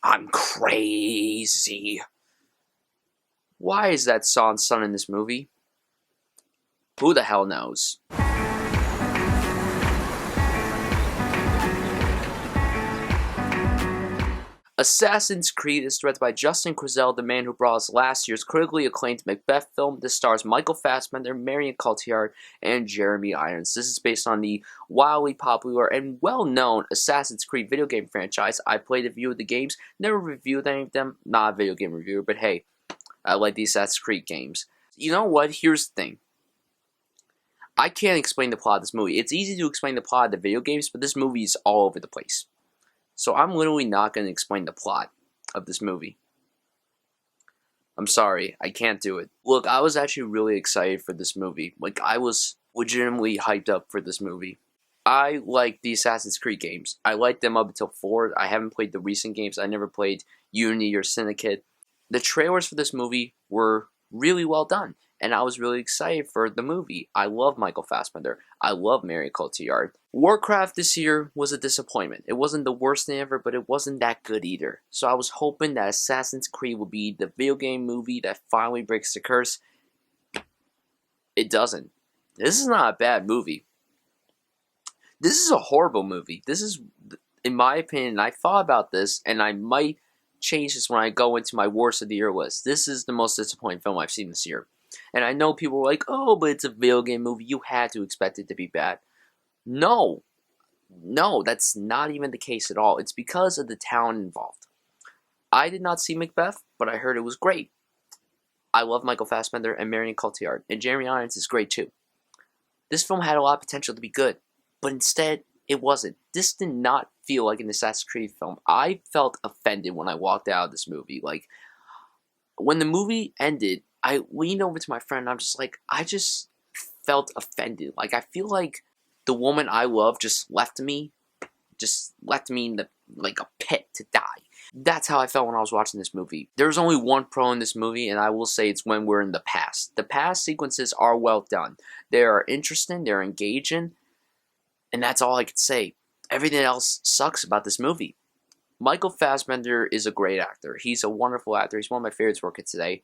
I'm crazy. Why is that song's son in this movie? Who the hell knows? Assassin's Creed is directed by Justin Kurzel, the man who brought us last year's critically acclaimed Macbeth film. This stars Michael Fassbender, Marion, Cotillard, and Jeremy Irons. This is based on the wildly popular and well-known Assassin's Creed video game franchise. I played a few of the games, never reviewed any of them. Not a video game reviewer, but hey, I like the Assassin's Creed games. You know what? Here's the thing. I can't explain the plot of this movie. It's easy to explain the plot of the video games, but this movie is all over the place. So I'm literally not going to explain the plot of this movie. I'm sorry, I can't do it. Look, I was actually really excited for this movie. Like, I was legitimately hyped up for this movie. I like the Assassin's Creed games. I liked them up until 4. I haven't played the recent games. I never played Unity or Syndicate. The trailers for this movie were really well done, and I was really excited for the movie. I love Michael Fassbender. I love Marion Cotillard. Warcraft this year was a disappointment. It wasn't the worst thing ever, but it wasn't that good either. So I was hoping that Assassin's Creed would be the video game movie that finally breaks the curse. It doesn't. This is not a bad movie. This is a horrible movie. This is, in my opinion, I thought about this, and I might change this when I go into my worst of the year list. This is the most disappointing film I've seen this year. And I know people were like, oh, but it's a video game movie. You had to expect it to be bad. No, that's not even the case at all. It's because of the talent involved. I did not see Macbeth, but I heard it was great. I love Michael Fassbender and Marion Cotillard, and Jeremy Irons is great too. This film had a lot of potential to be good, but instead, it wasn't. This did not feel like an Assassin's Creed film. I felt offended when I walked out of this movie. Like, when the movie ended, I leaned over to my friend and I'm just like, I just felt offended. Like, I feel like the woman I love just left me in like a pit to die. That's how I felt when I was watching this movie. There's only one pro in this movie, and I will say it's when we're in the past. The past sequences are well done. They are interesting, they're engaging, and that's all I could say. Everything else sucks about this movie. Michael Fassbender is a great actor. He's a wonderful actor. He's one of my favorites working today.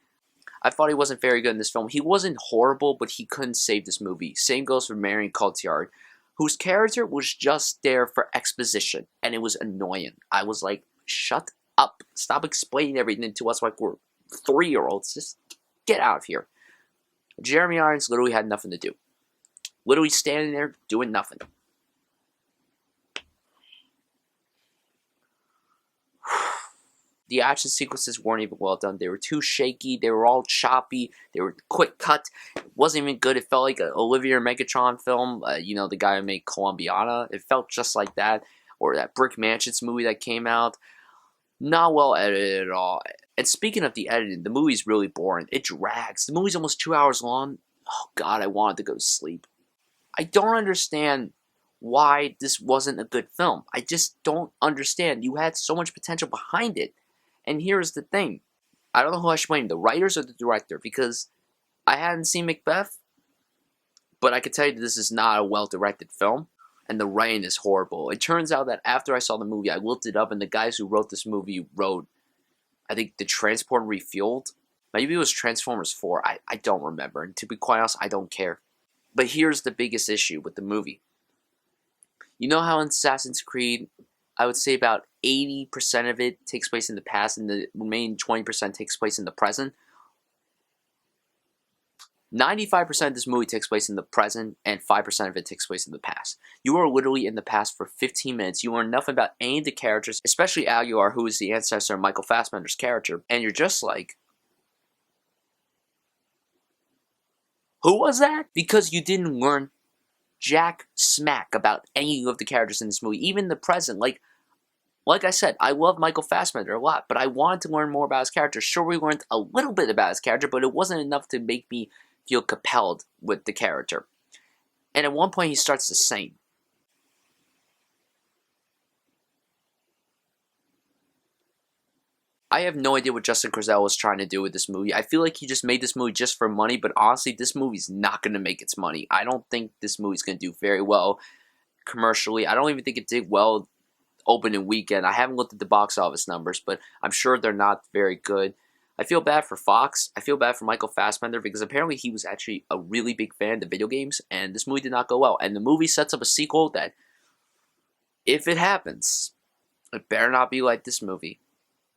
I thought he wasn't very good in this film. He wasn't horrible, but he couldn't save this movie. Same goes for Marion Cotillard, whose character was just there for exposition, and it was annoying. I was like, shut up. Stop explaining everything to us like we're 3-year-olds. Just get out of here. Jeremy Irons literally had nothing to do. Literally standing there doing nothing. The action sequences weren't even well done. They were too shaky. They were all choppy. They were quick cut. It wasn't even good. It felt like an Olivier Megatron film. The guy who made Columbiana. It felt just like that. Or that Brick Mansions movie that came out. Not well edited at all. And speaking of the editing, the movie's really boring. It drags. The movie's almost 2 hours long. Oh God, I wanted to go to sleep. I don't understand why this wasn't a good film. I just don't understand. You had so much potential behind it. And here's the thing. I don't know who I should blame, the writers or the director, because I hadn't seen Macbeth, but I can tell you that this is not a well-directed film, and the writing is horrible. It turns out that after I saw the movie, I looked it up, and the guys who wrote this movie wrote, I think, The Transport Refueled. Maybe it was Transformers 4. I don't remember, and to be quite honest, I don't care. But here's the biggest issue with the movie. You know how in Assassin's Creed, I would say about 80% of it takes place in the past and the remaining 20% takes place in the present? 95% of this movie takes place in the present and 5% of it takes place in the past. You are literally in the past for 15 minutes. You learn nothing about any of the characters, especially Aguilar, who is the ancestor of Michael Fassbender's character. And you're just like, who was that? Because you didn't learn jack smack about any of the characters in this movie, even the present. Like I said, I love Michael Fassbender a lot, but I wanted to learn more about his character. Sure, we learned a little bit about his character, but it wasn't enough to make me feel compelled with the character. And at one point, he starts to sing. I have no idea what Justin Kurzel was trying to do with this movie. I feel like he just made this movie just for money, but honestly, this movie's not going to make its money. I don't think this movie's going to do very well commercially. I don't even think it did well opening weekend. I haven't looked at the box office numbers, but I'm sure they're not very good. I feel bad for Fox. I feel bad for Michael Fassbender because apparently he was actually a really big fan of the video games, and this movie did not go well. And the movie sets up a sequel that, if it happens, it better not be like this movie.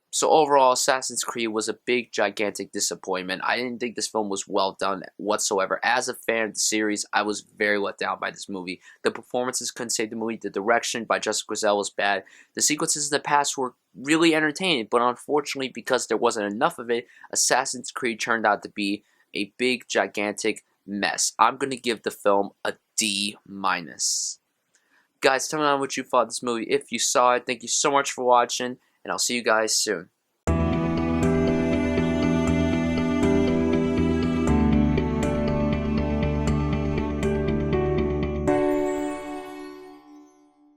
So overall, Assassin's Creed was a big, gigantic disappointment. I didn't think this film was well done whatsoever. As a fan of the series, I was very let down by this movie. The performances couldn't save the movie. The direction by Justin Kurzel was bad. The sequences in the past were really entertaining, but unfortunately, because there wasn't enough of it, Assassin's Creed turned out to be a big, gigantic mess. I'm going to give the film a D-. Guys, tell me what you thought of this movie. If you saw it, thank you so much for watching, and I'll see you guys soon.